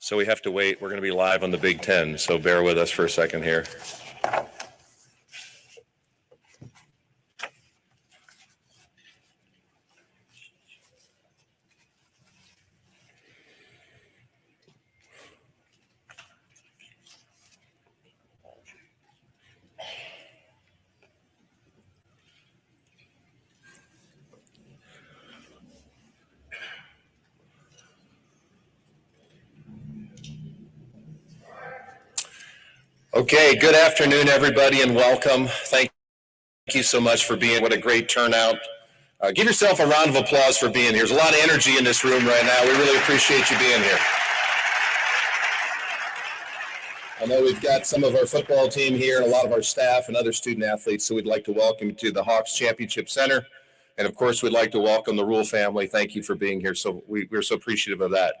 So we have to wait. We're going to be live on the Big Ten, so bear with us for a second here. Okay, good afternoon, everybody, and welcome. Thank you so much for being. What a great turnout. Give yourself a round of applause for being here. There's a lot of energy in this room right now. We really appreciate you being here. I know we've got some of our football team here, and a lot of our staff and other student athletes, so we'd like to welcome you to the Hawks Championship Center. And, of course, we'd like to welcome the Rhule family. Thank you for being here. So we're so appreciative of that.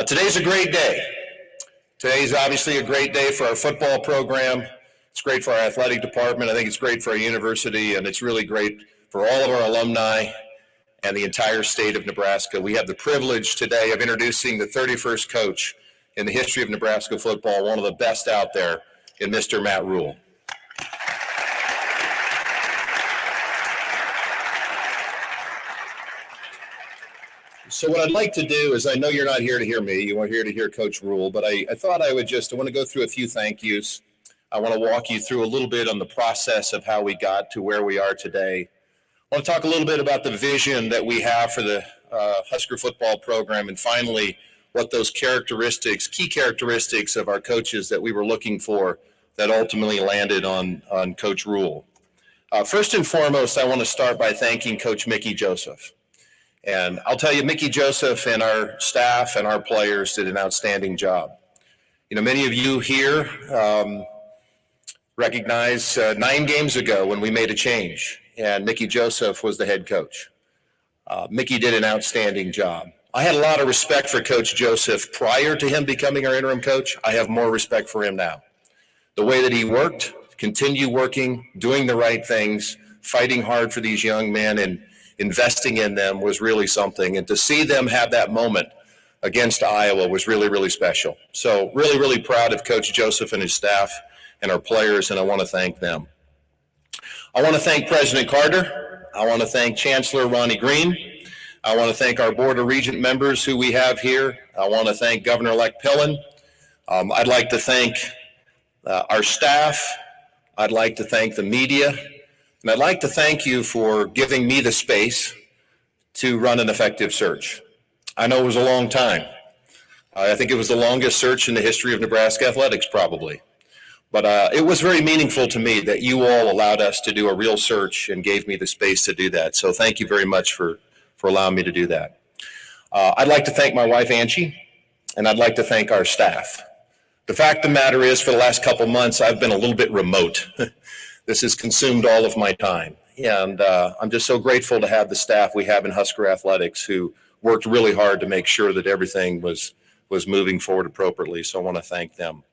Today's a great day. Today's obviously a great day for our football program. It's great for our athletic department. I think it's great for our university, and it's really great for all of our alumni and the entire state of Nebraska. We have the privilege today of introducing the 31st coach in the history of Nebraska football, one of the best out there, in Mr. Matt Rhule. So what I'd like to do is, I know you're not here to hear me, you are here to hear Coach Rhule, but I thought I want to go through a few thank yous. I want to walk you through a little bit on the process of how we got to where we are today. I want to talk a little bit about the vision that we have for the Husker football program, and finally, what those characteristics, key characteristics of our coaches that we were looking for that ultimately landed on Coach Rhule. First and foremost, I want to start by thanking Coach Mickey Joseph. And I'll tell you, Mickey Joseph and our staff and our players did an outstanding job. You know, many of you here recognize 9 games ago when we made a change, and Mickey Joseph was the head coach. Mickey did an outstanding job. I had a lot of respect for Coach Joseph prior to him becoming our interim coach. I have more respect for him now. The way that he worked, continue working, doing the right things, fighting hard for these young men and investing in them was really something. And to see them have that moment against Iowa was really, really special. So really, really proud of Coach Joseph and his staff and our players, and I want to thank them. I want to thank President Carter. I want to thank Chancellor Ronnie Green. I want to thank our Board of Regent members who we have here. I want to thank Governor-elect Pillen. I'd like to thank our staff. I'd like to thank the media. And I'd like to thank you for giving me the space to run an effective search. I know it was a long time. I think it was the longest search in the history of Nebraska athletics, probably. But it was very meaningful to me that you all allowed us to do a real search and gave me the space to do that. So thank you very much for allowing me to do that. I'd like to thank my wife, Angie, and I'd like to thank our staff. The fact of the matter is, for the last couple months, I've been a little bit remote. This has consumed all of my time. And I'm just so grateful to have the staff we have in Husker Athletics who worked really hard to make sure that everything was moving forward appropriately. So I want to thank them.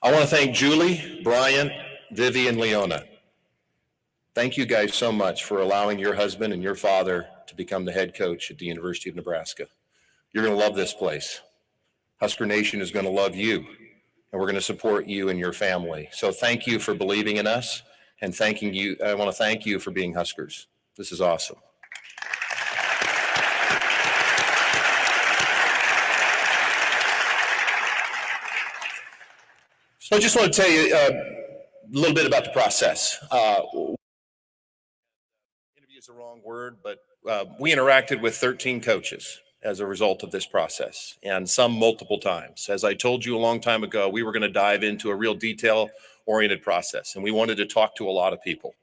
I want to thank Julie, Brian, Vivi, and Leona. Thank you guys so much for allowing your husband and your father to become the head coach at the University of Nebraska. You're going to love this place. Husker Nation is going to love you, and we're going to support you and your family. So thank you for believing in us, and thanking you. I want to thank you for being Huskers. This is awesome. So I just want to tell you a little bit about the process. Interview is the wrong word, but we interacted with 13 coaches as a result of this process, and some multiple times. As I told you a long time ago, we were going to dive into a real detail-oriented process, and we wanted to talk to a lot of people.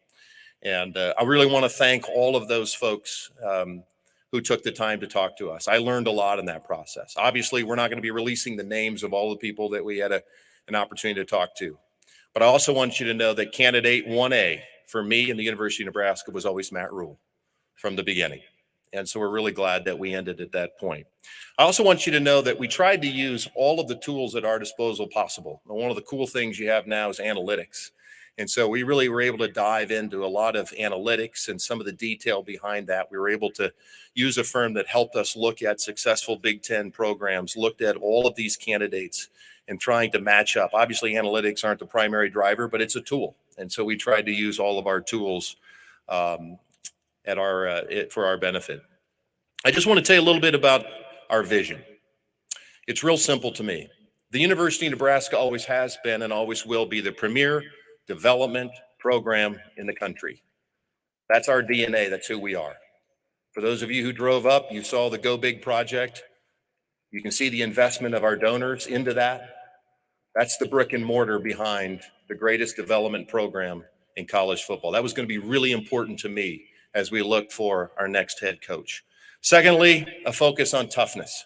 And I really want to thank all of those folks who took the time to talk to us. I learned a lot in that process. Obviously, we're not going to be releasing the names of all the people that we had an opportunity to talk to. But I also want you to know that candidate 1A for me and the University of Nebraska was always Matt Rhule from the beginning. And so we're really glad that we ended at that point. I also want you to know that we tried to use all of the tools at our disposal possible. And one of the cool things you have now is analytics. And so we really were able to dive into a lot of analytics and some of the detail behind that. We were able to use a firm that helped us look at successful Big Ten programs, looked at all of these candidates and trying to match up. Obviously, analytics aren't the primary driver, but it's a tool. And so we tried to use all of our tools for our benefit. I just want to tell you a little bit about our vision. It's real simple to me. The University of Nebraska always has been and always will be the premier development program in the country. That's our DNA. That's who we are. For those of you who drove up, you saw the Go Big project. You can see the investment of our donors into that. That's the brick and mortar behind the greatest development program in college football. That was going to be really important to me as we look for our next head coach. Secondly, a focus on toughness.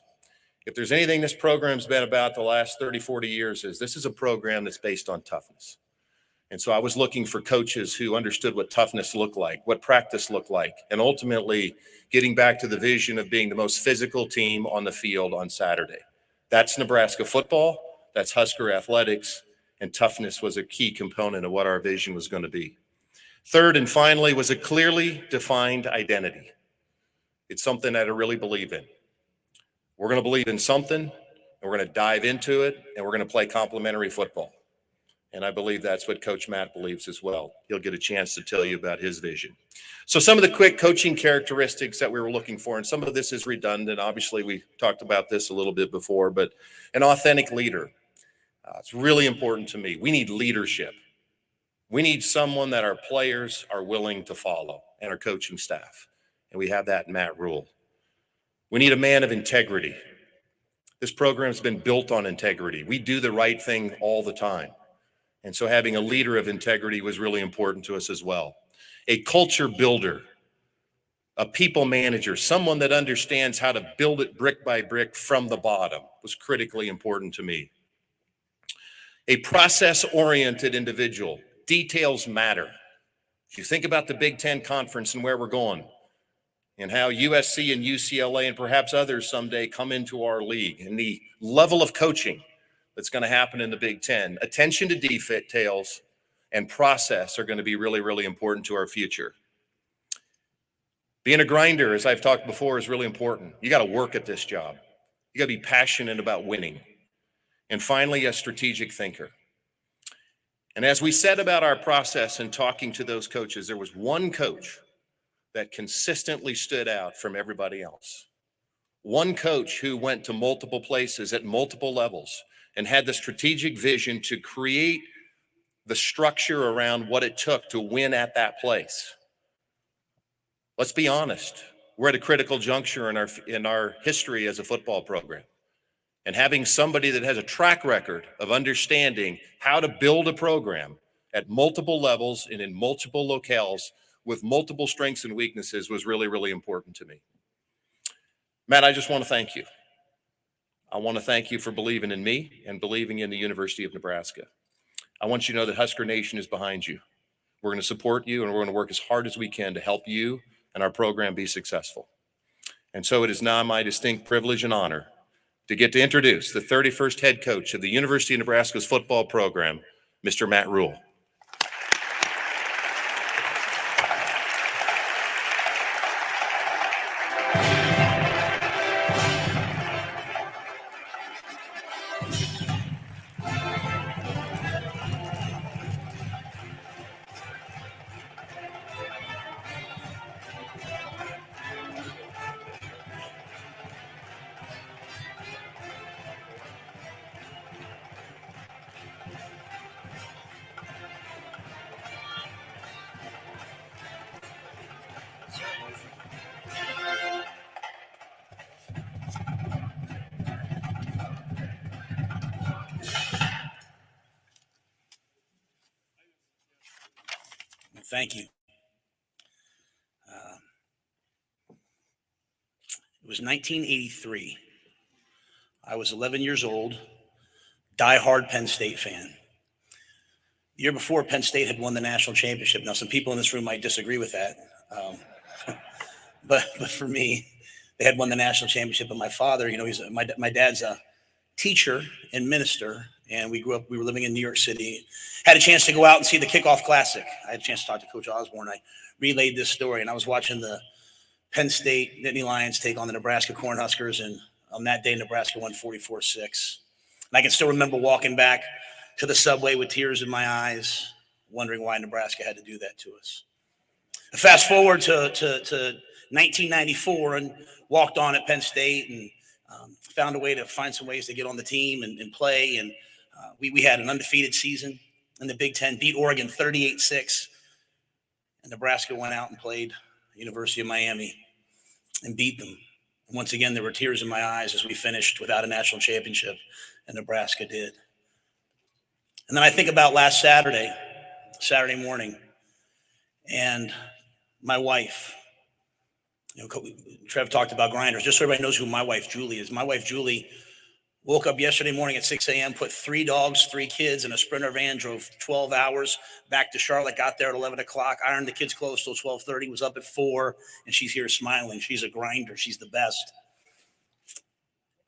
If there's anything this program's been about the last 30, 40 years, is this is a program that's based on toughness. And so I was looking for coaches who understood what toughness looked like, what practice looked like, and ultimately getting back to the vision of being the most physical team on the field on Saturday. That's Nebraska football, that's Husker athletics, and toughness was a key component of what our vision was going to be. Third and finally was a clearly defined identity. It's something that I really believe in. We're going to believe in something, and we're going to dive into it, and we're going to play complementary football. And I believe that's what Coach Matt believes as well. He'll get a chance to tell you about his vision. So some of the quick coaching characteristics that we were looking for, and some of this is redundant. Obviously, we talked about this a little bit before, but an authentic leader. It's really important to me. We need leadership. We need someone that our players are willing to follow and our coaching staff. And we have that in Matt Rhule. We need a man of integrity. This program has been built on integrity. We do the right thing all the time. And so having a leader of integrity was really important to us as well. A culture builder, a people manager, someone that understands how to build it brick by brick from the bottom was critically important to me. A process-oriented individual. Details matter. If you think about the Big Ten Conference and where we're going, and how USC and UCLA and perhaps others someday come into our league, and the level of coaching that's going to happen in the Big Ten, attention to details and process are going to be really, really important to our future. Being a grinder, as I've talked before, is really important. You got to work at this job. You got to be passionate about winning. And finally, a strategic thinker. And as we said about our process and talking to those coaches, there was one coach that consistently stood out from everybody else. One coach who went to multiple places at multiple levels and had the strategic vision to create the structure around what it took to win at that place. Let's be honest. We're at a critical juncture in our history as a football program. And having somebody that has a track record of understanding how to build a program at multiple levels and in multiple locales with multiple strengths and weaknesses was really, really important to me. Matt, I just want to thank you. I want to thank you for believing in me and believing in the University of Nebraska. I want you to know that Husker Nation is behind you. We're going to support you, and we're going to work as hard as we can to help you and our program be successful. And so it is now my distinct privilege and honor to get to introduce the 31st head coach of the University of Nebraska's football program, Mr. Matt Rhule. Thank you. It was 1983. I was 11 years old, diehard Penn State fan. The year before, Penn State had won the national championship. Now, some people in this room might disagree with that. But for me, they had won the national championship. And my father, my dad's a teacher and minister And we were living in New York City. Had a chance to go out and see the Kickoff Classic. I had a chance to talk to Coach Osborne. I relayed this story, and I was watching the Penn State Nittany Lions take on the Nebraska Cornhuskers, and on that day, Nebraska won 44-6. And I can still remember walking back to the subway with tears in my eyes, wondering why Nebraska had to do that to us. Fast forward to 1994 and walked on at Penn State and found a way to find some ways to get on the team and play. And we had an undefeated season in the Big Ten, beat Oregon 38-6. And Nebraska went out and played the University of Miami and beat them. And once again, there were tears in my eyes as we finished without a national championship, and Nebraska did. And then I think about last Saturday morning, and my wife, Trev talked about grinders. Just so everybody knows who my wife, Julie, is. My wife, Julie, woke up yesterday morning at 6 a.m., put 3 dogs, 3 kids in a Sprinter van, drove 12 hours back to Charlotte, got there at 11 o'clock, ironed the kids' clothes till 12:30, was up at 4, and she's here smiling. She's a grinder. She's the best.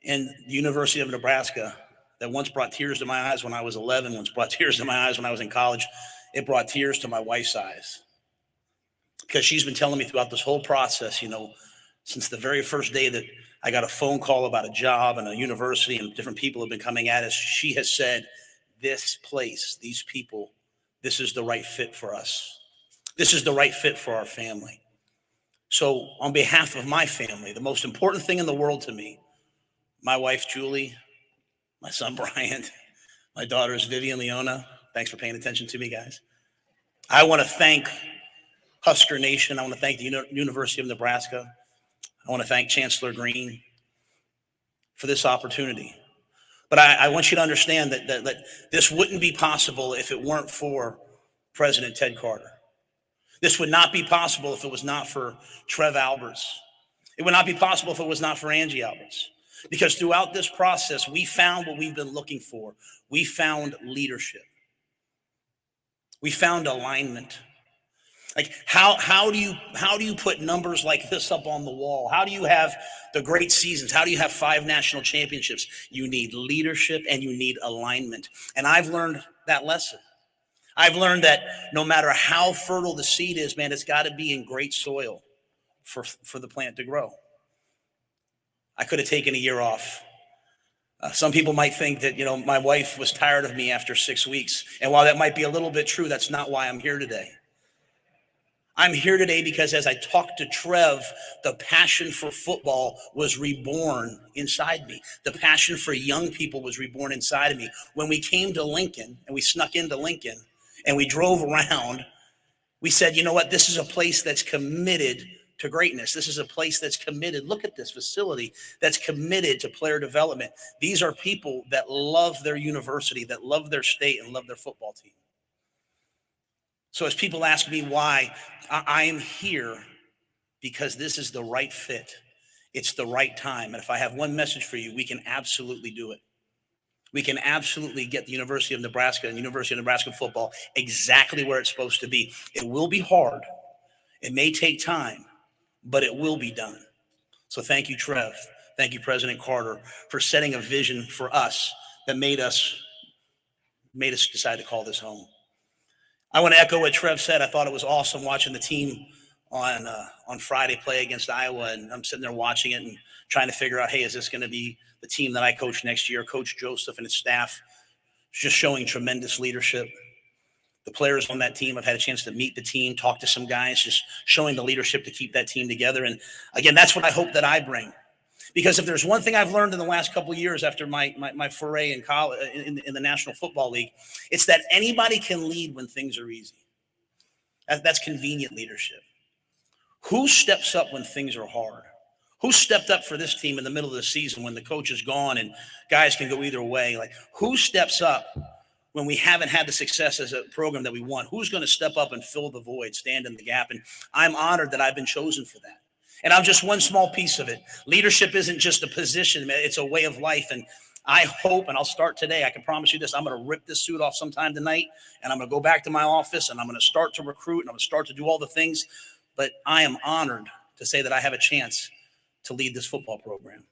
And the University of Nebraska, that once brought tears to my eyes when I was 11, once brought tears to my eyes when I was in college, it brought tears to my wife's eyes. Because she's been telling me throughout this whole process, since the very first day that I got a phone call about a job and a university and different people have been coming at us, she has said, this place, these people, this is the right fit for us. This is the right fit for our family. So on behalf of my family, the most important thing in the world to me, my wife, Julie, my son, Brian, my daughters, Vivian and Leona, thanks for paying attention to me, guys. I want to thank Husker Nation. I want to thank the University of Nebraska. I want to thank Chancellor Green for this opportunity. But I want you to understand that this wouldn't be possible if it weren't for President Ted Carter. This would not be possible if it was not for Trev Alberts. It would not be possible if it was not for Angie Alberts. Because throughout this process, we found what we've been looking for. We found leadership. We found alignment. Like how do you put numbers like this up on the wall? How do you have the great seasons? How do you have 5 national championships? You need leadership and you need alignment. And I've learned that lesson. I've learned that no matter how fertile the seed is, man, it's got to be in great soil for the plant to grow. I could have taken a year off. Some people might think that, my wife was tired of me after 6 weeks. And while that might be a little bit true, that's not why I'm here today. I'm here today because as I talked to Trev, the passion for football was reborn inside me. The passion for young people was reborn inside of me. When we came to Lincoln and we snuck into Lincoln and we drove around, we said, you know what? This is a place that's committed to greatness. This is a place that's committed. Look at this facility that's committed to player development. These are people that love their university, that love their state, and love their football team. So as people ask me why, I am here because this is the right fit. It's the right time. And if I have one message for you, we can absolutely do it. We can absolutely get the University of Nebraska and University of Nebraska football exactly where it's supposed to be. It will be hard. It may take time, but it will be done. So thank you, Trev. Thank you, President Carter, for setting a vision for us that made us decide to call this home. I want to echo what Trev said. I thought it was awesome watching the team on Friday play against Iowa, and I'm sitting there watching it and trying to figure out, hey, is this going to be the team that I coach next year? Coach Joseph and his staff just showing tremendous leadership. The players on that team, I've had a chance to meet the team, talk to some guys, just showing the leadership to keep that team together. And again, that's what I hope that I bring. Because if there's one thing I've learned in the last couple of years after my foray in college, in the National Football League, it's that anybody can lead when things are easy. That's convenient leadership. Who steps up when things are hard? Who stepped up for this team in the middle of the season when the coach is gone and guys can go either way? Like, who steps up when we haven't had the success as a program that we want? Who's going to step up and fill the void, stand in the gap? And I'm honored that I've been chosen for that. And I'm just one small piece of it. Leadership isn't just a position, it's a way of life. And I hope, and I'll start today, I can promise you this, I'm going to rip this suit off sometime tonight, and I'm going to go back to my office, and I'm going to start to recruit, and I'm going to start to do all the things. But I am honored to say that I have a chance to lead this football program.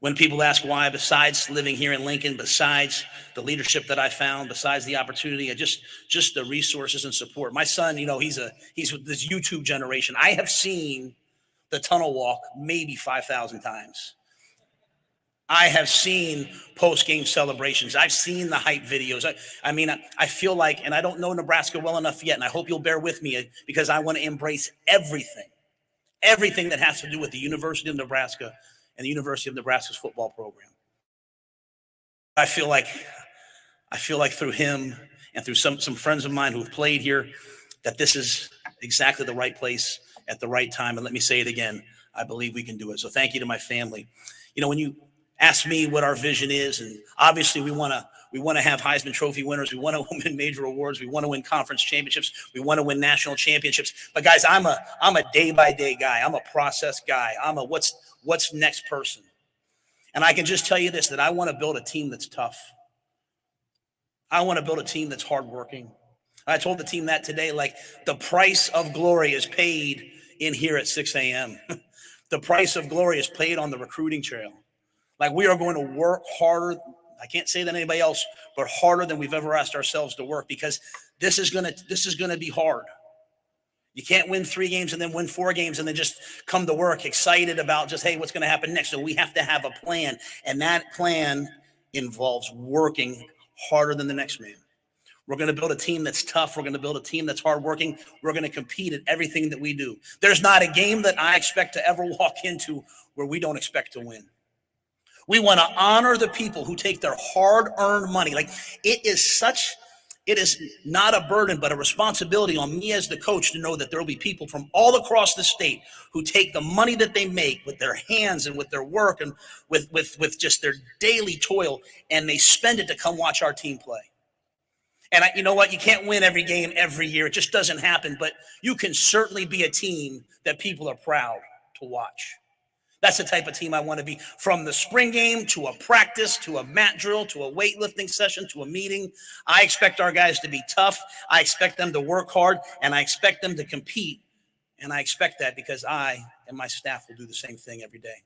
When people ask why, besides living here in Lincoln, besides the leadership that I found, besides the opportunity, just the resources and support. My son, he's with this YouTube generation. I have seen the tunnel walk maybe 5,000 times. I have seen post-game celebrations. I've seen the hype videos. I feel like, and I don't know Nebraska well enough yet, and I hope you'll bear with me because I want to embrace everything that has to do with the University of Nebraska and the University of Nebraska's football program. I feel like through him and through some friends of mine who have played here, that this is exactly the right place at the right time. And let me say it again, I believe we can do it. So thank you to my family. When you ask me what our vision is, and obviously we want to have Heisman Trophy winners. We want to win major awards. We want to win conference championships. We want to win national championships. But guys, I'm a day-by-day guy. I'm a process guy. I'm a what's next person. And I can just tell you this, that I want to build a team that's tough. I want to build a team that's hardworking. I told the team that today, like the price of glory is paid in here at 6 a.m. The price of glory is paid on the recruiting trail. Like we are going to work harder. I can't say than anybody else, but harder than we've ever asked ourselves to work, because this is going to be hard. You can't win 3 games and then win 4 games and then just come to work excited about just, hey, what's going to happen next? So we have to have a plan. And that plan involves working harder than the next man. We're going to build a team that's tough. We're going to build a team that's hardworking. We're going to compete at everything that we do. There's not a game that I expect to ever walk into where we don't expect to win. We want to honor the people who take their hard-earned money. Like it is not a burden, but a responsibility on me as the coach to know that there will be people from all across the state who take the money that they make with their hands and with their work and with just their daily toil, and they spend it to come watch our team play. And you know what? You can't win every game every year. It just doesn't happen, but you can certainly be a team that people are proud to watch. That's the type of team I want to be. From the spring game to a practice, to a mat drill, to a weightlifting session, to a meeting, I expect our guys to be tough. I expect them to work hard, and I expect them to compete. And I expect that because I and my staff will do the same thing every day.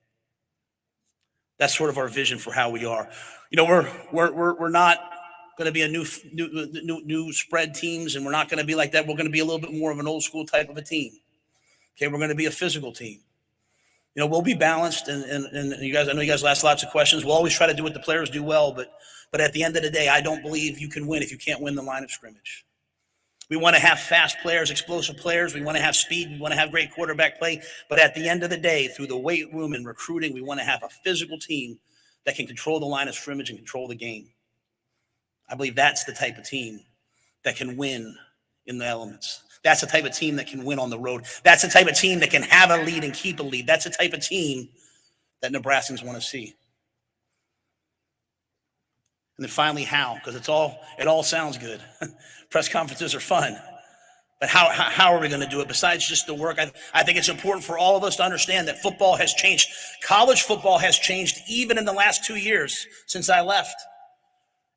That's sort of our vision for how we are. We're not going to be a new spread teams, and we're not going to be like that. We're going to be a little bit more of an old school type of a team. Okay, we're going to be a physical team. We'll be balanced, and you guys, I know you guys ask lots of questions. We'll always try to do what the players do well, but at the end of the day, I don't believe you can win if you can't win the line of scrimmage. We want to have fast players, explosive players. We want to have speed. We want to have great quarterback play. But at the end of the day, through the weight room and recruiting, we want to have a physical team that can control the line of scrimmage and control the game. I believe that's the type of team that can win in the elements. That's the type of team that can win on the road. That's the type of team that can have a lead and keep a lead. That's the type of team that Nebraskans want to see. And then finally, how? Because it all sounds good. Press conferences are fun. But how are we going to do it besides just the work? I think it's important for all of us to understand that football has changed. College football has changed even in the last 2 years since I left.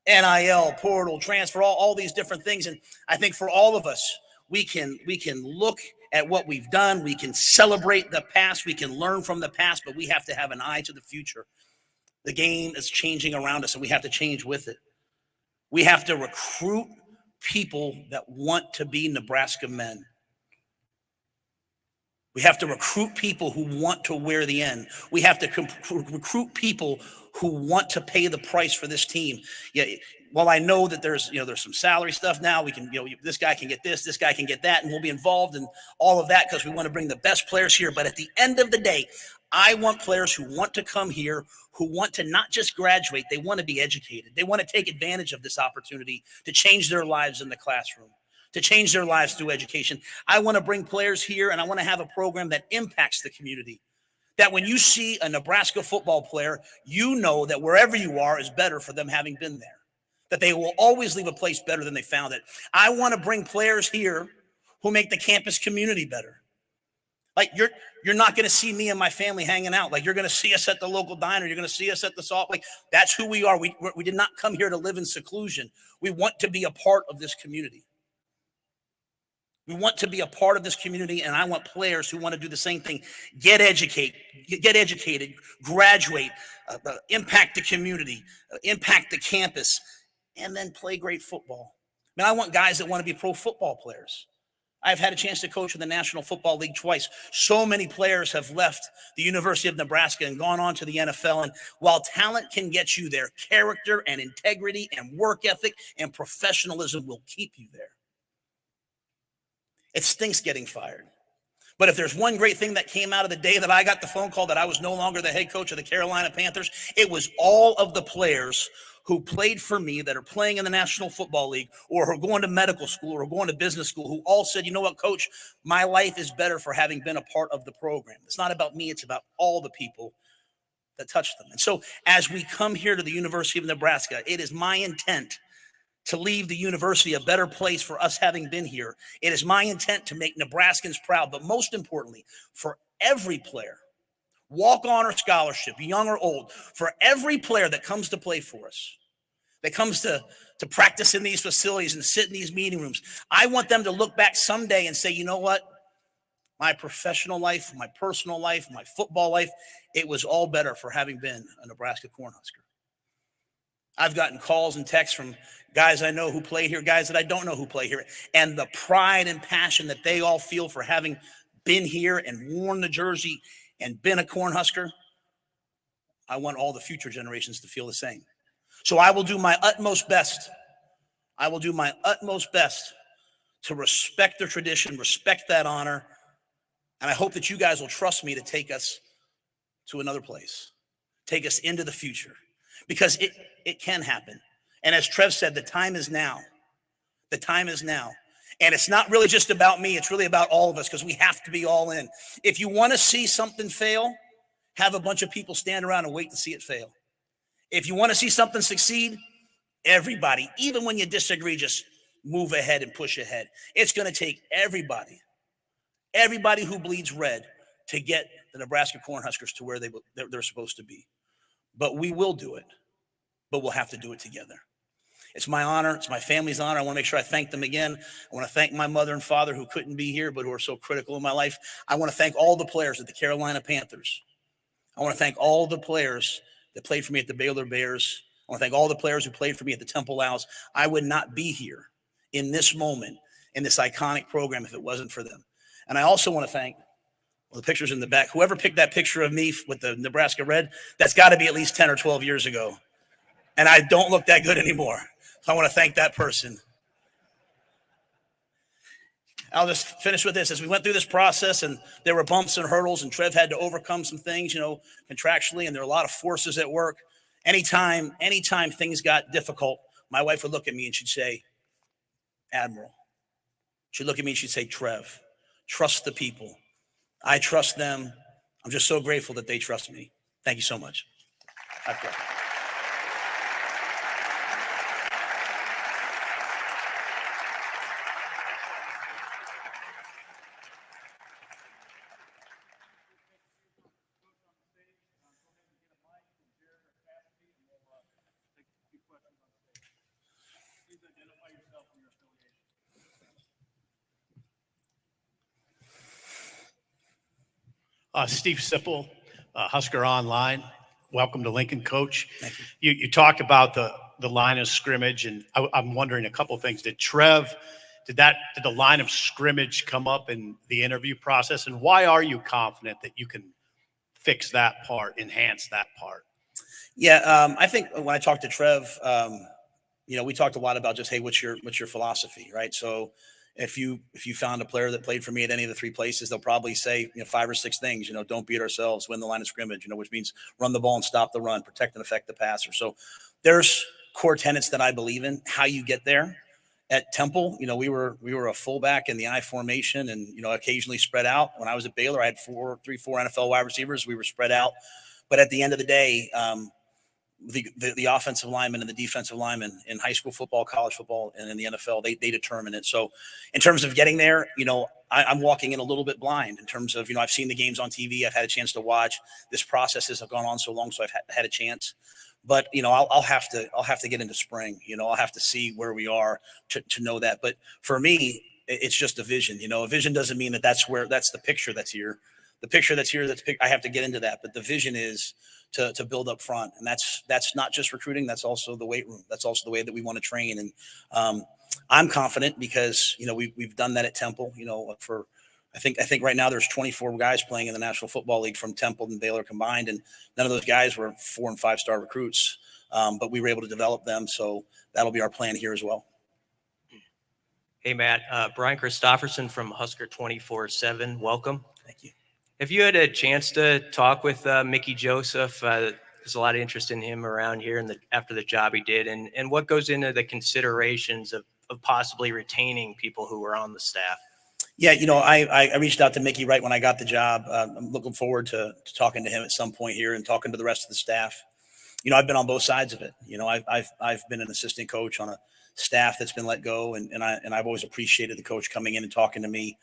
NIL, portal, transfer, all these different things. And I think for all of us, we can look at what we've done. We can celebrate the past. We can learn from the past, but we have to have an eye to the future. The game is changing around us, and we have to change with it. We have to recruit people that want to be Nebraska men. We have to recruit people who want to wear the N. We have to recruit people who want to pay the price for this team. Yeah. Well, I know that there's some salary stuff now. We can, this guy can get this guy can get that, and we'll be involved in all of that because we want to bring the best players here. But at the end of the day, I want players who want to come here, who want to not just graduate, they want to be educated. They want to take advantage of this opportunity to change their lives in the classroom, to change their lives through education. I want to bring players here, and I want to have a program that impacts the community. That when you see a Nebraska football player, you know that wherever you are is better for them having been there. That they will always leave a place better than they found it. I want to bring players here who make the campus community better. Like you're not going to see me and my family hanging out. Like you're going to see us at the local diner. You're going to see us at the Salt Lake. That's who we are. We did not come here to live in seclusion. We want to be a part of this community. We want to be a part of this community, and I want players who want to do the same thing. Get educated, graduate, impact the community, impact the campus, and then play great football. I mean, I want guys that want to be pro football players. I've had a chance to coach in the National Football League twice. So many players have left the University of Nebraska and gone on to the NFL. And while talent can get you there, character and integrity and work ethic and professionalism will keep you there. It stinks getting fired. But if there's one great thing that came out of the day that I got the phone call that I was no longer the head coach of the Carolina Panthers, it was all of the players who played for me that are playing in the National Football League or who are going to medical school or going to business school, who all said, you know what, Coach, my life is better for having been a part of the program. It's not about me. It's about all the people that touched them. And so as we come here to the University of Nebraska, it is my intent to leave the university a better place for us having been here. It is my intent to make Nebraskans proud, but most importantly, for every player, walk-on or scholarship, young or old, for every player that comes to play for us, that comes to practice in these facilities and sit in these meeting rooms, I want them to look back someday and say, you know what? My professional life, my personal life, my football life, it was all better for having been a Nebraska Cornhusker. I've gotten calls and texts from guys I know who play here, guys that I don't know who play here, and the pride and passion that they all feel for having been here and worn the jersey and been a Cornhusker, I want all the future generations to feel the same. So I will do my utmost best. I will do my utmost best to respect their tradition, respect that honor, and I hope that you guys will trust me to take us to another place, take us into the future, because it can happen. And as Trev said, the time is now. The time is now. And it's not really just about me. It's really about all of us, because we have to be all in. If you want to see something fail, have a bunch of people stand around and wait to see it fail. If you want to see something succeed, everybody, even when you disagree, just move ahead and push ahead. It's going to take everybody who bleeds red to get the Nebraska Cornhuskers to where they're supposed to be. But we will do it. But we'll have to do it together. It's my honor. It's my family's honor. I want to make sure I thank them again. I want to thank my mother and father who couldn't be here, but who are so critical in my life. I want to thank all the players at the Carolina Panthers. I want to thank all the players that played for me at the Baylor Bears. I want to thank all the players who played for me at the Temple Owls. I would not be here in this moment, in this iconic program, if it wasn't for them. And I also want to thank, well, the pictures in the back, whoever picked that picture of me with the Nebraska red, that's got to be at least 10 or 12 years ago. And I don't look that good anymore. So I want to thank that person. I'll just finish with this. As we went through this process, and there were bumps and hurdles, and Trev had to overcome some things, contractually, and there were a lot of forces at work. Anytime things got difficult, my wife would look at me and she'd say, Admiral. She'd look at me and she'd say, Trev, trust the people. I trust them. I'm just so grateful that they trust me. Thank you so much. Okay. Steve Sipple, Husker Online. Welcome to Lincoln, Coach. Thank you. You talked about the line of scrimmage, and I'm wondering a couple of things. Did the line of scrimmage come up in the interview process, and why are you confident that you can fix that part, enhance that part? Yeah, I think when I talked to Trev, we talked a lot about just, hey, what's your philosophy, right? So if you found a player that played for me at any of the three places, they'll probably say 5 or 6 things. Don't beat ourselves, win the line of scrimmage, which means run the ball and stop the run, protect and affect the passer. So there's core tenets that I believe in. How you get there. At Temple, we were a fullback in the I formation, and occasionally spread out. When I was at Baylor, I had 4 NFL wide receivers. We were spread out, but at the end of the day, the offensive linemen and the defensive linemen in high school football, college football, and in the NFL, they determine it. So in terms of getting there, I'm walking in a little bit blind in terms of, I've seen the games on TV. I've had a chance to watch. This process has gone on so long, so I've had a chance. But, I'll have to get into spring. I'll have to see where we are to know that. But for me, it's just a vision. A vision doesn't mean that's the picture that's here. The picture that's here, I have to get into that. But the vision is to build up front. And that's not just recruiting. That's also the weight room. That's also the way that we want to train. And I'm confident because, we've done that at Temple, I think right now there's 24 guys playing in the National Football League from Temple and Baylor combined. And none of those guys were 4- and 5-star recruits. But we were able to develop them. So that'll be our plan here as well. Hey, Matt, Brian Christopherson from Husker 24/7. Welcome. Thank you. Have you had a chance to talk with Mickey Joseph? There's a lot of interest in him around here after the job he did. And what goes into the considerations of possibly retaining people who were on the staff? Yeah, I reached out to Mickey right when I got the job. I'm looking forward to talking to him at some point here and talking to the rest of the staff. I've been on both sides of it. I've been an assistant coach on a staff that's been let go, and I've always appreciated the coach coming in and talking to me.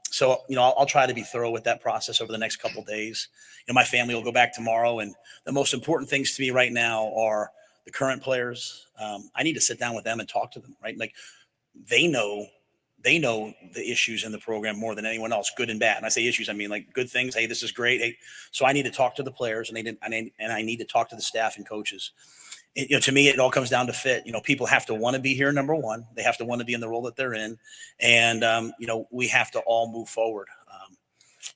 So I'll try to be thorough with that process over the next couple of days. My family will go back tomorrow, and the most important things to me right now are the current players. I need to sit down with them and talk to them, right? Like they know the issues in the program more than anyone else, good and bad. And I say issues, I mean like good things. Hey, this is great. Hey, so I need to talk to the players, and I need to talk to the staff and coaches. To me, it all comes down to fit. People have to want to be here. Number one, they have to want to be in the role that they're in, and we have to all move forward.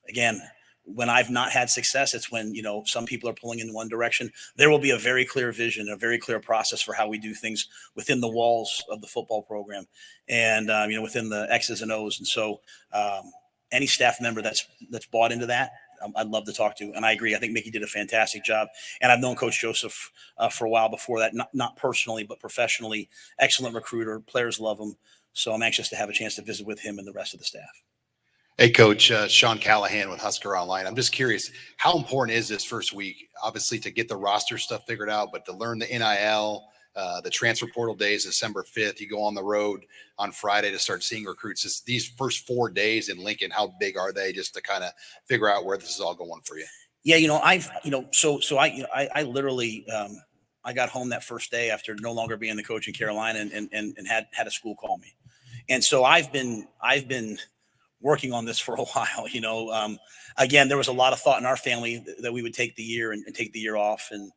Again, when I've not had success, it's when some people are pulling in one direction. There will be a very clear vision, a very clear process for how we do things within the walls of the football program, and within the X's and O's. And so, any staff member that's bought into that, I'd love to talk to. And I agree. I think Mickey did a fantastic job. And I've known Coach Joseph for a while before that, not personally, but professionally. Excellent recruiter. Players love him. So I'm anxious to have a chance to visit with him and the rest of the staff. Hey, Coach, Sean Callahan with Husker Online. I'm just curious, how important is this first week? Obviously, to get the roster stuff figured out, but to learn the NIL, the transfer portal days, December 5th. You go on the road on Friday to start seeing recruits. These first 4 days in Lincoln, how big are they, just to kind of figure out where this is all going for you? Yeah, I literally I got home that first day after no longer being the coach in Carolina and had a school call me. And so I've been working on this for a while. Again, there was a lot of thought in our family that we would take the year and take the year off and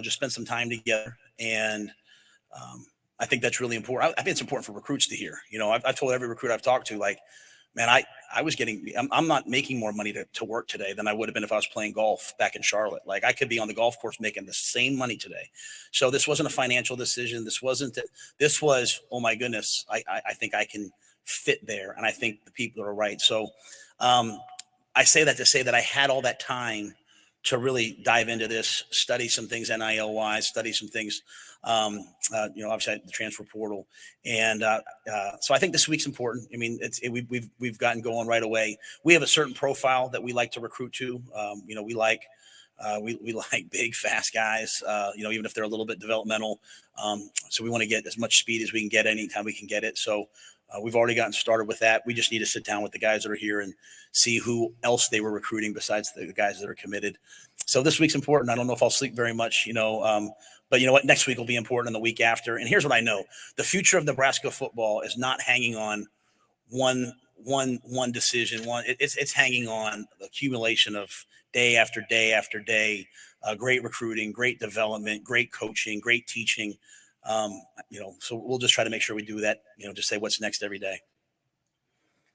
just spend some time together. And I think that's really important. I think it's important for recruits to hear. I've told every recruit I've talked to, like, man, I'm not making more money to work today than I would have been if I was playing golf back in Charlotte. Like I could be on the golf course making the same money today. So this wasn't a financial decision. This was, oh my goodness, I think I can fit there. And I think the people are right. So I say that to say that I had all that time to really dive into this, study some things NIL-wise, study some things, obviously the transfer portal. And so I think this week's important. I mean, we've gotten going right away. We have a certain profile that we like to recruit to. We like big, fast guys, even if they're a little bit developmental. So we want to get as much speed as we can get anytime we can get it. So we've already gotten started with that. We just need to sit down with the guys that are here and see who else they were recruiting besides the guys that are committed. So this week's important. I don't know if I'll sleep very much, but you know what? Next week will be important and the week after. And here's what I know. The future of Nebraska football is not hanging on one decision. It's hanging on the accumulation of day after day after day, great recruiting, great development, great coaching, great teaching. So we'll just try to make sure we do that, just say what's next every day.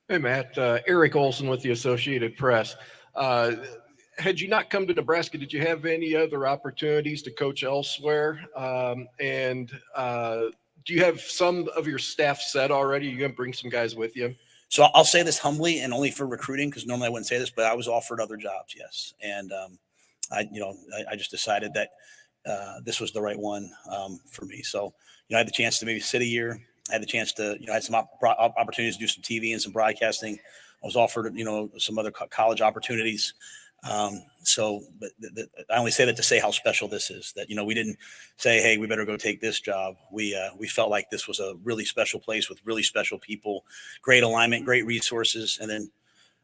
Hey, Matt, Eric Olson with the Associated Press. Had you not come to Nebraska, did you have any other opportunities to coach elsewhere? And do you have some of your staff set already? Are you going to bring some guys with you? So I'll say this humbly and only for recruiting, because normally I wouldn't say this, but I was offered other jobs. Yes. And I just decided that this was the right one for me. So, I had the chance to maybe sit a year. I had the chance to, I had some opportunities to do some TV and some broadcasting. I was offered, some other college opportunities. But I only say that to say how special this is, that, we didn't say, hey, we better go take this job. We felt like this was a really special place with really special people, great alignment, great resources, and then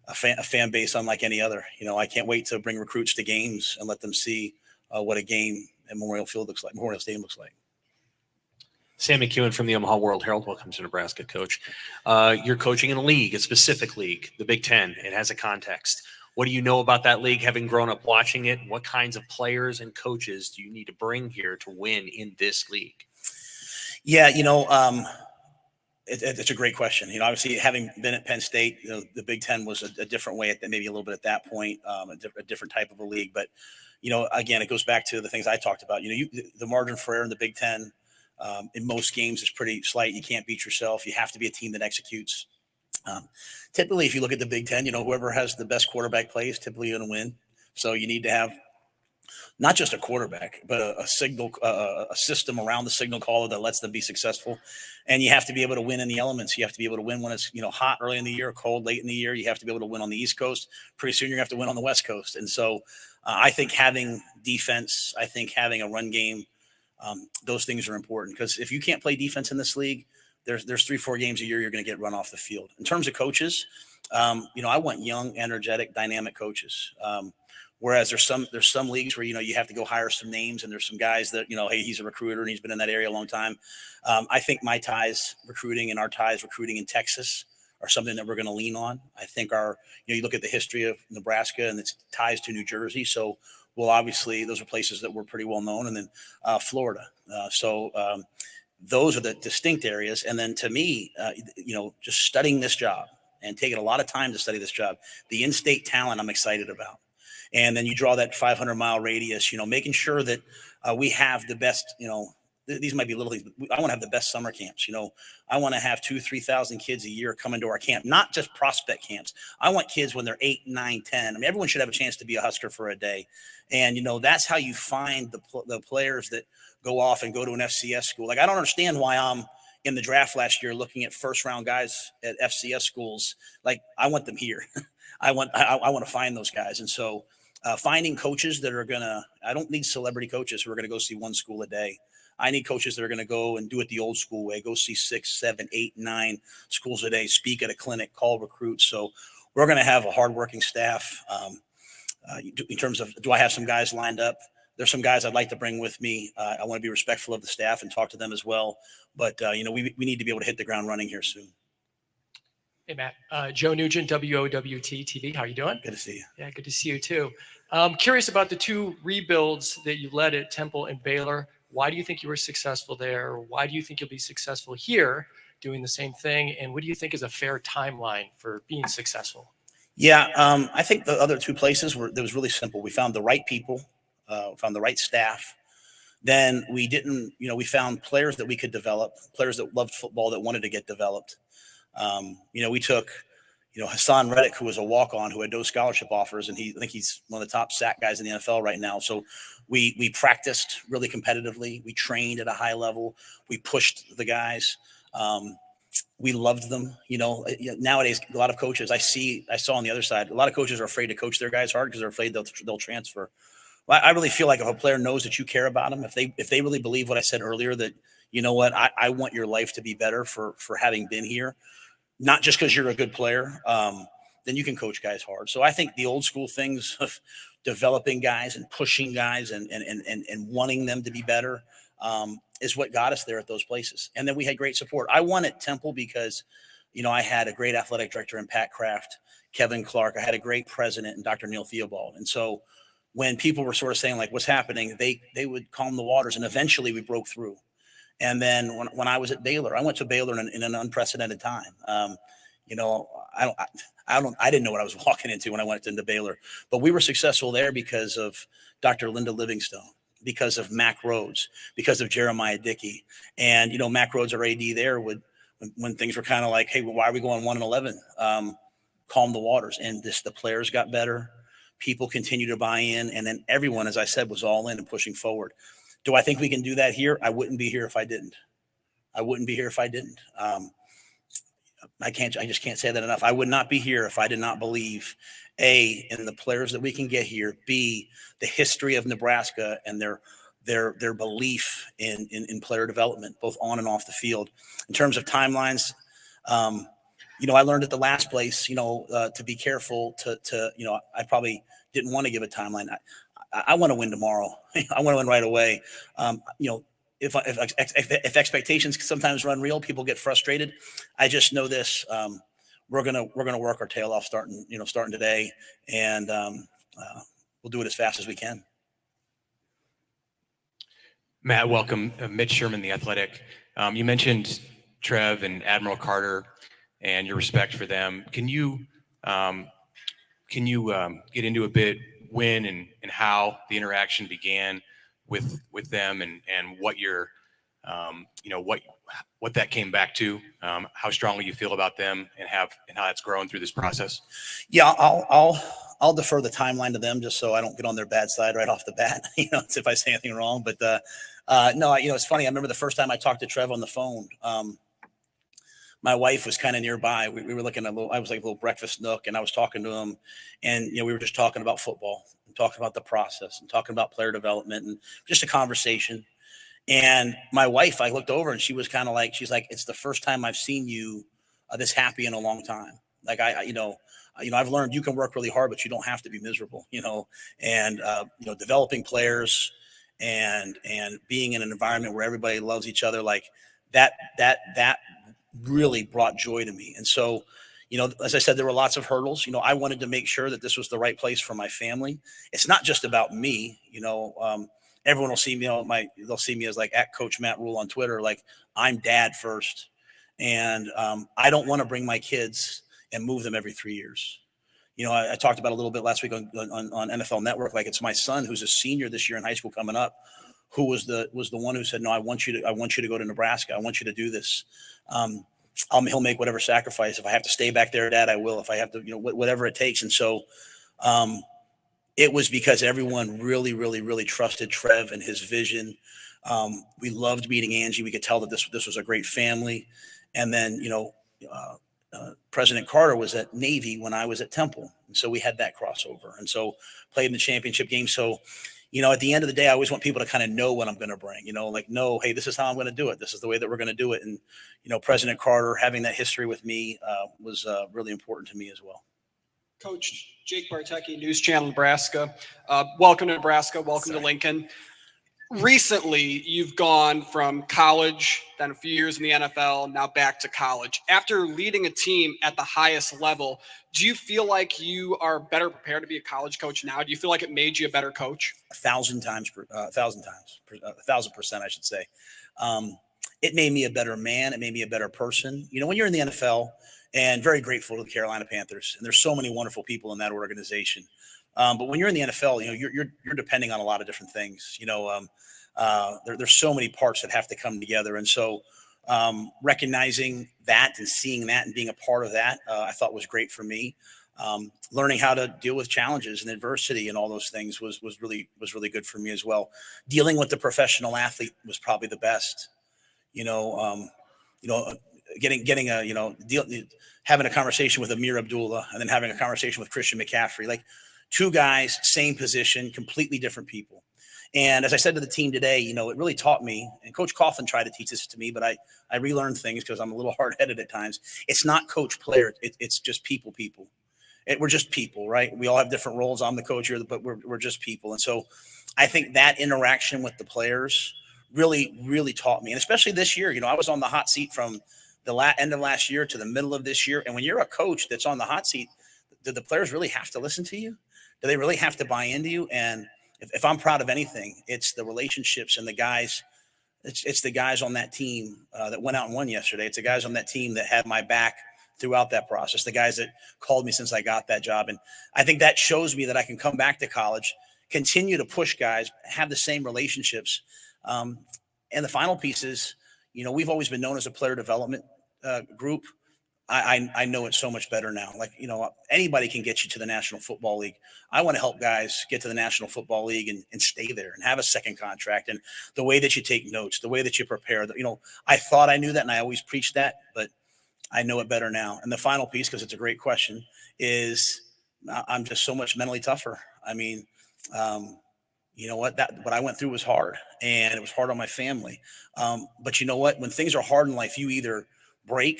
a fan base unlike any other. I can't wait to bring recruits to games and let them see what a game at Memorial Stadium looks like. Sam McEwen from the Omaha World Herald. Welcome to Nebraska, Coach. You're coaching in a league, a specific league, the Big Ten. It has a context. What do you know about that league, having grown up watching it? What kinds of players and coaches do you need to bring here to win in this league? Yeah, it's a great question. Obviously, having been at Penn State, the Big Ten was a different way, maybe a little bit at that point, a different type of a league. But, again, it goes back to the things I talked about. The margin for error in the Big Ten in most games is pretty slight. You can't beat yourself. You have to be a team that executes. Typically, if you look at the Big Ten, whoever has the best quarterback play is typically going to win. So you need to have not just a quarterback, but a system around the signal caller that lets them be successful. And you have to be able to win in the elements. You have to be able to win when it's, hot early in the year, cold late in the year. You have to be able to win on the East Coast. Pretty soon you're going to have to win on the West Coast. And so I think having defense, I think having a run game, those things are important, because if you can't play defense in this league, there's 3-4 games a year you're going to get run off the field. In terms of coaches, I want young, energetic, dynamic coaches. Whereas there's some leagues where, you have to go hire some names, and there's some guys that, hey, he's a recruiter and he's been in that area a long time. I think my ties recruiting and our ties recruiting in Texas are something that we're going to lean on. I think you look at the history of Nebraska and its ties to New Jersey. So obviously those are places that we're pretty well known. And then Florida. Those are the distinct areas. And then to me, just studying this job and taking a lot of time to study this job, the in-state talent I'm excited about. And then you draw that 500-mile radius, making sure that we have the best, these might be little things, but I want to have the best summer camps. I want to have 2,000-3,000 kids a year come into our camp, not just prospect camps. I want kids when they're 8, 9, 10. I mean, everyone should have a chance to be a Husker for a day. And, that's how you find the players that go off and go to an FCS school. Like, I don't understand why I'm in the draft last year looking at first-round guys at FCS schools. Like, I want them here. I want to find those guys. And so, finding coaches that are I don't need celebrity coaches who are going to go see one school a day. I need coaches that are going to go and do it the old school way, go see 6, 7, 8, 9 schools a day, speak at a clinic, call recruits. So we're going to have a hardworking staff. In terms of, do I have some guys lined up? There's some guys I'd like to bring with me. I want to be respectful of the staff and talk to them as well. But, we need to be able to hit the ground running here soon. Hey, Matt. Joe Nugent, WOWT TV. How are you doing? Good to see you. Yeah, good to see you too. Curious about the 2 rebuilds that you led at Temple and Baylor. Why do you think you were successful there? Why do you think you'll be successful here doing the same thing? And what do you think is a fair timeline for being successful? Yeah, I think the other 2 places that was really simple. We found the right people, found the right staff. Then we found players that we could develop, players that loved football, that wanted to get developed. We took, Hassan Reddick, who was a walk-on, who had no scholarship offers, and I think he's one of the top sack guys in the NFL right now. So we practiced really competitively. We trained at a high level. We pushed the guys. We loved them. Nowadays, a lot of coaches I saw on the other side, a lot of coaches are afraid to coach their guys hard because they're afraid they'll transfer. Well, I really feel like if a player knows that you care about them, if they really believe what I said earlier, that, I want your life to be better for having been here, not just because you're a good player, then you can coach guys hard. So I think the old school things of developing guys and pushing guys and wanting them to be better is what got us there at those places. And then we had great support. I won at Temple because, I had a great athletic director in Pat Kraft, Kevin Clark. I had a great president in Dr. Neil Theobald. And so when people were sort of saying, like, what's happening, they would calm the waters, and eventually we broke through. And then when I was at Baylor, I went to Baylor in an unprecedented time. I didn't know what I was walking into when I went into Baylor, but we were successful there because of Dr. Linda Livingstone, because of Mac Rhodes, because of Jeremiah Dickey. And, Mac Rhodes, our AD there, when things were kind of like, hey, well, why are we going 1-11? Calm the waters. And the players got better. People continue to buy in. And then everyone, as I said, was all in and pushing forward. Do I think we can do that here? I wouldn't be here if I didn't. I just can't say that enough. I would not be here if I did not believe, A, in the players that we can get here, B, the history of Nebraska and their belief in player development, both on and off the field. In terms of timelines, I learned at the last place, to be careful I probably didn't want to give a timeline. I want to win tomorrow. I want to win right away. if expectations sometimes run real, people get frustrated. I just know this. We're gonna work our tail off starting today, and we'll do it as fast as we can. Matt, welcome. Mitch Sherman, The Athletic. You mentioned Trev and Admiral Carter and your respect for them. Can you get into a bit when and how the interaction began with them and what your what that came back to, how strongly you feel about them and how that's grown through this process? Yeah, I'll defer the timeline to them just so I don't get on their bad side right off the bat. If I say anything wrong. But no, it's funny. I remember the first time I talked to Trev on the phone. My wife was kind of nearby. We were looking at I was like a little breakfast nook, and I was talking to him, and we were just talking about football and talking about the process and talking about player development and just a conversation. And my wife, I looked over and she was kind of like, she's like, it's the first time I've seen you this happy in a long time. Like I've learned you can work really hard, but you don't have to be miserable, and developing players and being in an environment where everybody loves each other, like that really brought joy to me. And so, as I said, there were lots of hurdles. I wanted to make sure that this was the right place for my family. It's not just about me, everyone will see me, they'll see me as like at Coach Matt Rhule on Twitter. Like I'm dad first. And I don't want to bring my kids and move them every 3 years. I talked about a little bit last week on NFL Network. Like it's my son who's a senior this year in high school coming up, who was the one who said, no, I want you to go to Nebraska. I want you to do this. He'll make whatever sacrifice. If I have to stay back there, Dad, I will. If I have to, whatever it takes. And so it was because everyone really, really, really trusted Trev and his vision. We loved meeting Angie. We could tell that this was a great family. And then, President Carter was at Navy when I was at Temple. And so we had that crossover. And so played in the championship game. So, at the end of the day, I always want people to kind of know what I'm going to bring, hey, this is how I'm going to do it. This is the way that we're going to do it. And, President Carter having that history with me was really important to me as well. Coach Jake Bartecki, News Channel Nebraska. Welcome to Nebraska. Welcome to Lincoln. Recently, you've gone from college, then a few years in the NFL, now back to college. After leading a team at the highest level, do you feel like you are better prepared to be a college coach now? Do you feel like it made you a better coach? 1,000%, I should say. It made me a better man. It made me a better person. When you're in the NFL, and very grateful to the Carolina Panthers, and there's so many wonderful people in that organization. But when you're in the NFL, you're depending on a lot of different things. There's so many parts that have to come together. And so recognizing that and seeing that and being a part of that, I thought was great for me. Learning how to deal with challenges and adversity and all those things was really good for me as well. Dealing with the professional athlete was probably the best. Having a conversation with Amir Abdullah and then having a conversation with Christian McCaffrey, like two guys, same position, completely different people. And as I said to the team today, it really taught me, and Coach Coughlin tried to teach this to me, but I relearned things because I'm a little hard-headed at times. It's not coach player. It's just people. We're just people, right? We all have different roles. I'm the coach here, but we're just people. And so I think that interaction with the players really, really taught me. And especially this year, I was on the hot seat from the end of last year to the middle of this year. And when you're a coach that's on the hot seat, do the players really have to listen to you? Do they really have to buy into you? And if I'm proud of anything, it's the relationships and the guys. It's the guys on that team that went out and won yesterday. It's the guys on that team that had my back throughout that process, the guys that called me since I got that job. And I think that shows me that I can come back to college, continue to push guys, have the same relationships. And the final piece is, we've always been known as a player development group. I know it so much better now. Like, anybody can get you to the National Football League. I want to help guys get to the National Football League and stay there and have a second contract. And the way that you take notes, the way that you prepare, I thought I knew that and I always preached that, but I know it better now. And the final piece, because it's a great question, is I'm just so much mentally tougher. I mean, what I went through was hard, and it was hard on my family. But you know what? When things are hard in life, you either break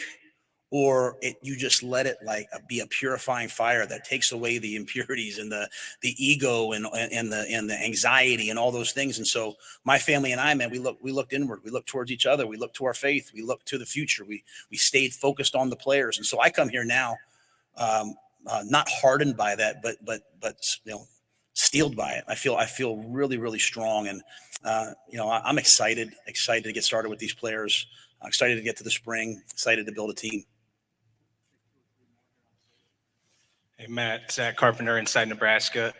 you just let it like be a purifying fire that takes away the impurities and the ego and the anxiety and all those things. And so my family and I, man, we looked inward, we looked towards each other, we looked to our faith, we looked to the future, we stayed focused on the players. And so I come here now, not hardened by that, but steeled by it. I feel really, really strong. And I'm excited to get started with these players. I'm excited to get to the spring, excited to build a team. Hey, Matt, Zach Carpenter, Inside Nebraska.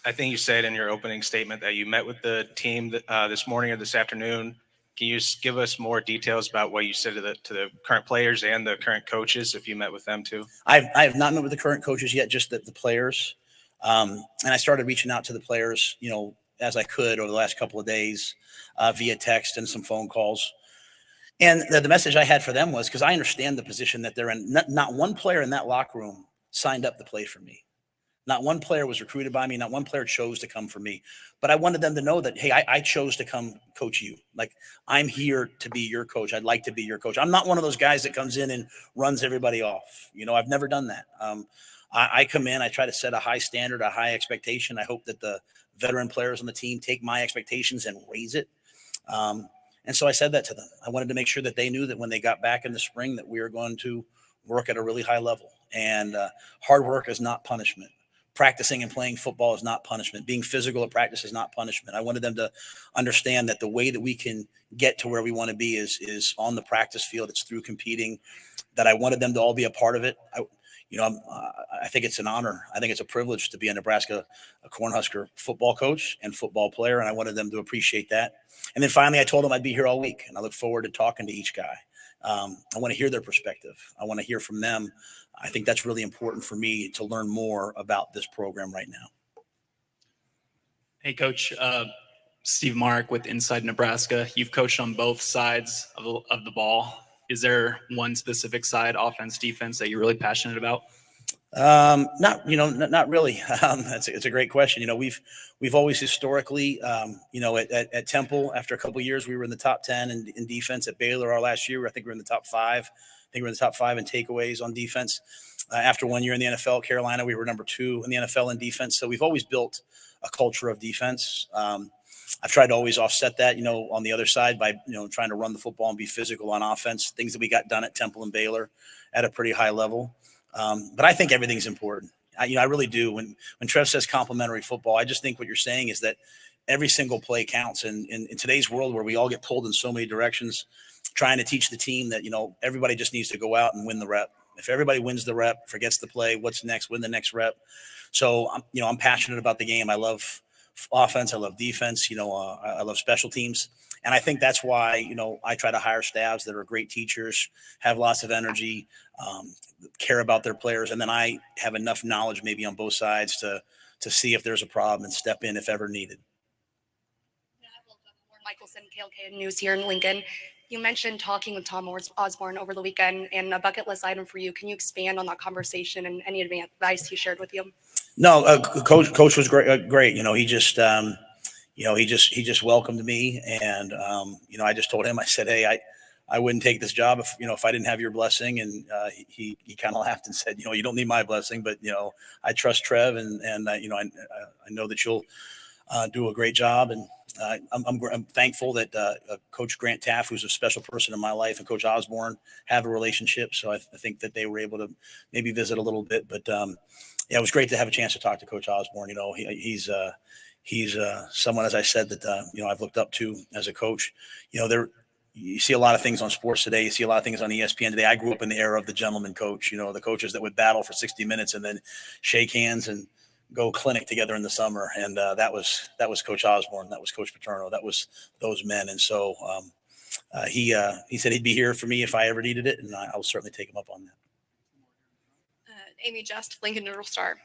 I think you said in your opening statement that you met with the team this morning or this afternoon. Can you just give us more details about what you said to the current players and the current coaches, if you met with them too? I have not met with the current coaches yet, just the players. And I started reaching out to the players, as I could over the last couple of days via text and some phone calls. And the message I had for them was, because I understand the position that they're in. Not one player in that locker room signed up to play for me. Not one player was recruited by me. Not one player chose to come for me. But I wanted them to know that, hey, I chose to come coach you. Like, I'm here to be your coach. I'd like to be your coach. I'm not one of those guys that comes in and runs everybody off. I've never done that. I come in, I try to set a high standard, a high expectation. I hope that the veteran players on the team take my expectations and raise it. And so I said that to them. I wanted to make sure that they knew that when they got back in the spring that we were going to work at a really high level. And hard work is not punishment. Practicing and playing football is not punishment. Being physical at practice is not punishment. I wanted them to understand that the way that we can get to where we want to be is on the practice field. It's through competing. That I wanted them to all be a part of it. I think it's an honor. I think it's a privilege to be a Nebraska Cornhusker football coach and football player, and I wanted them to appreciate that. And then finally, I told them I'd be here all week, and I look forward to talking to each guy. I want to hear their perspective. I want to hear from them. I think that's really important for me to learn more about this program right now. Hey, Coach. Steve Mark with Inside Nebraska. You've coached on both sides of the ball. Is there one specific side, offense, defense, that you're really passionate about? Not really. It's a great question. We've always historically, at Temple, after a couple of years, we were in the top 10 in defense. At Baylor, our last year, I think we were in the top 5. I think we were in the top 5 in takeaways on defense. After 1 year in the NFL, Carolina, we were number 2 in the NFL in defense. So we've always built a culture of defense. I've tried to always offset that, on the other side by, trying to run the football and be physical on offense, things that we got done at Temple and Baylor at a pretty high level. But I think everything's important. I really do. When Trev says complementary football, I just think what you're saying is that every single play counts. And in today's world where we all get pulled in so many directions, trying to teach the team that, everybody just needs to go out and win the rep. If everybody wins the rep, forgets the play, what's next, win the next rep. So, I'm passionate about the game. I love offense. I love defense. I love special teams. And I think that's why, I try to hire staffs that are great teachers, have lots of energy, care about their players. And then I have enough knowledge maybe on both sides to see if there's a problem and step in if ever needed. Michelson, KLK News here in Lincoln. You mentioned talking with Tom Osborne over the weekend and a bucket list item for you. Can you expand on that conversation and any advice he shared with you? No, coach was great. He just, he just welcomed me. And, I just told him, I said, hey, I wouldn't take this job if I didn't have your blessing. And he kind of laughed and said, you don't need my blessing, but, I trust Trev and I know that you'll do a great job. And I'm thankful that Coach Grant Taft, who's a special person in my life, and Coach Osborne have a relationship. So I think that they were able to maybe visit a little bit. But it was great to have a chance to talk to Coach Osborne. He's someone, as I said, that I've looked up to as a coach. You see a lot of things on sports today. You see a lot of things on ESPN today. I grew up in the era of the gentleman coach. The coaches that would battle for 60 minutes and then shake hands and go clinic together in the summer. And that was Coach Osborne. That was Coach Paterno. That was those men. And so he said he'd be here for me if I ever needed it. And I'll certainly take him up on that. Amy Just, Lincoln Neutral Star.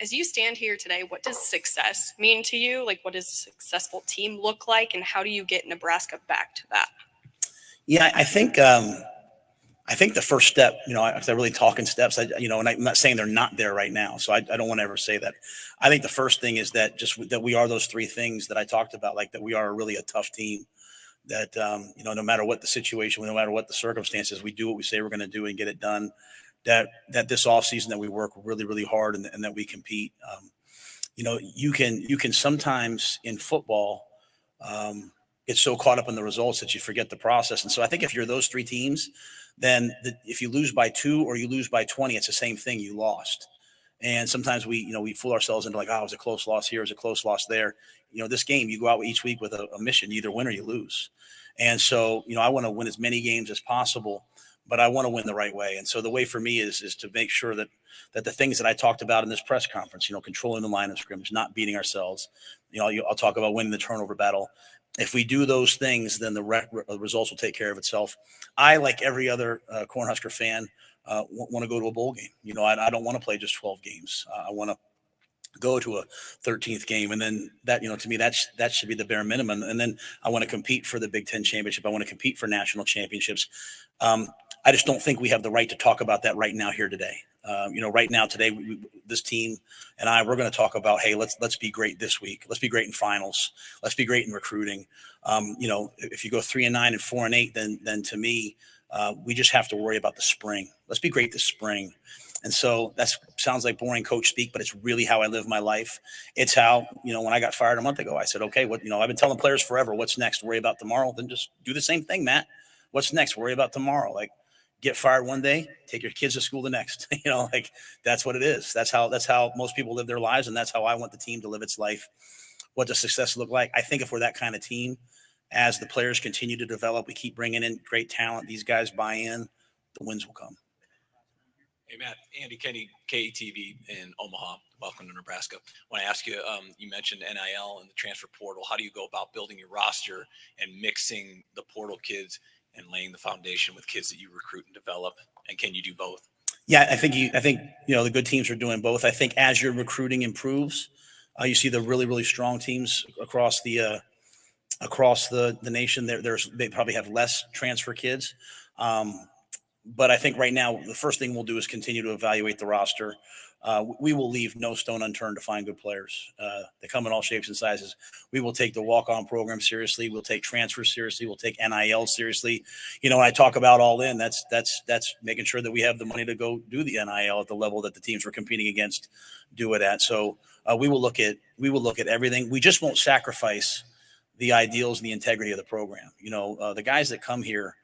As you stand here today, what does success mean to you? Like, what does a successful team look like? And how do you get Nebraska back to that? Yeah, I think the first step, if they're really talking steps, and I'm not saying they're not there right now. So I don't want to ever say that. I think the first thing is that we are those 3 things that I talked about, like that we are really a tough team, no matter what the situation, no matter what the circumstances, we do what we say we're going to do and get it done. That this offseason that we work really, really hard and that we compete. You can sometimes in football get so caught up in the results that you forget the process. And so I think if you're those three teams, then if you lose by 2 or you lose by 20, it's the same thing. You lost. And sometimes we fool ourselves into like, oh, it was a close loss here, it was a close loss there. This game, you go out each week with a mission, you either win or you lose. And so, I want to win as many games as possible, but I want to win the right way. And so the way for me is to make sure that the things that I talked about in this press conference, controlling the line of scrimmage, not beating ourselves, I'll talk about winning the turnover battle. If we do those things, then the results will take care of itself. I, like every other Cornhusker fan, want to go to a bowl game. I don't want to play just 12 games. I want to go to a 13th game. And then that, to me, that should be the bare minimum. And then I want to compete for the Big Ten championship. I want to compete for national championships. I just don't think we have the right to talk about that right now here today. Right now today, this team and we're going to talk about, hey, let's be great this week. Let's be great in finals. Let's be great in recruiting. If you go 3-9 and 4-8, then to me, we just have to worry about the spring. Let's be great this spring. And so that sounds like boring coach speak, but it's really how I live my life. It's how, when I got fired a month ago, I said, okay, I've been telling players forever, what's next? Worry about tomorrow. Then just do the same thing, Matt. What's next? Worry about tomorrow. Like, get fired one day, take your kids to school the next. That's what it is. That's how most people live their lives, and that's how I want the team to live its life. What does success look like? I think if we're that kind of team, as the players continue to develop, we keep bringing in great talent, these guys buy in, the wins will come. Hey, Matt, Andy Kenny, KETV in Omaha. Welcome to Nebraska. I want to ask you, you mentioned NIL and the transfer portal. How do you go about building your roster and mixing the portal kids and laying the foundation with kids that you recruit and develop? And can you do both? Yeah, I think the good teams are doing both. I think as your recruiting improves, you see the really, really strong teams across the nation. They probably have less transfer kids. But I think right now, the first thing we'll do is continue to evaluate the roster. We will leave no stone unturned to find good players. They come in all shapes and sizes. We will take the walk-on program seriously. We'll take transfers seriously. We'll take NIL seriously. When I talk about all in, that's making sure that we have the money to go do the NIL at the level that the teams we're competing against do it at. So we will look at everything. We just won't sacrifice the ideals and the integrity of the program. The guys that come here,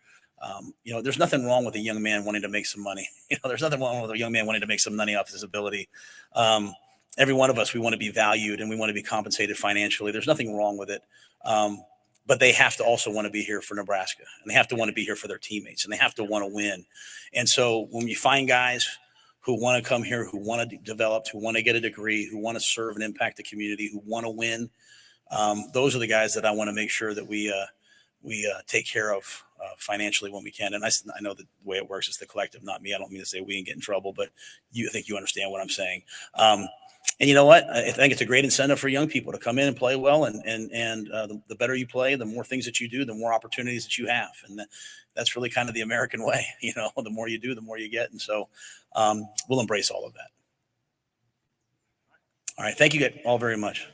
there's nothing wrong with a young man wanting to make some money. There's nothing wrong with a young man wanting to make some money off his ability. Every one of us, we want to be valued and we want to be compensated financially. There's nothing wrong with it. But they have to also want to be here for Nebraska, and they have to want to be here for their teammates, and they have to want to win. And so when you find guys who want to come here, who want to develop, who want to get a degree, who want to serve and impact the community, who want to win, those are the guys that I want to make sure that we take care of financially when we can. And I know the way it works is the collective, not me. I don't mean to say we and get in trouble, but I think you understand what I'm saying. And you know what? I think it's a great incentive for young people to come in and play well. And the better you play, the more things that you do, the more opportunities that you have. And that's really kind of the American way. The more you do, the more you get. And so we'll embrace all of that. All right. Thank you all very much.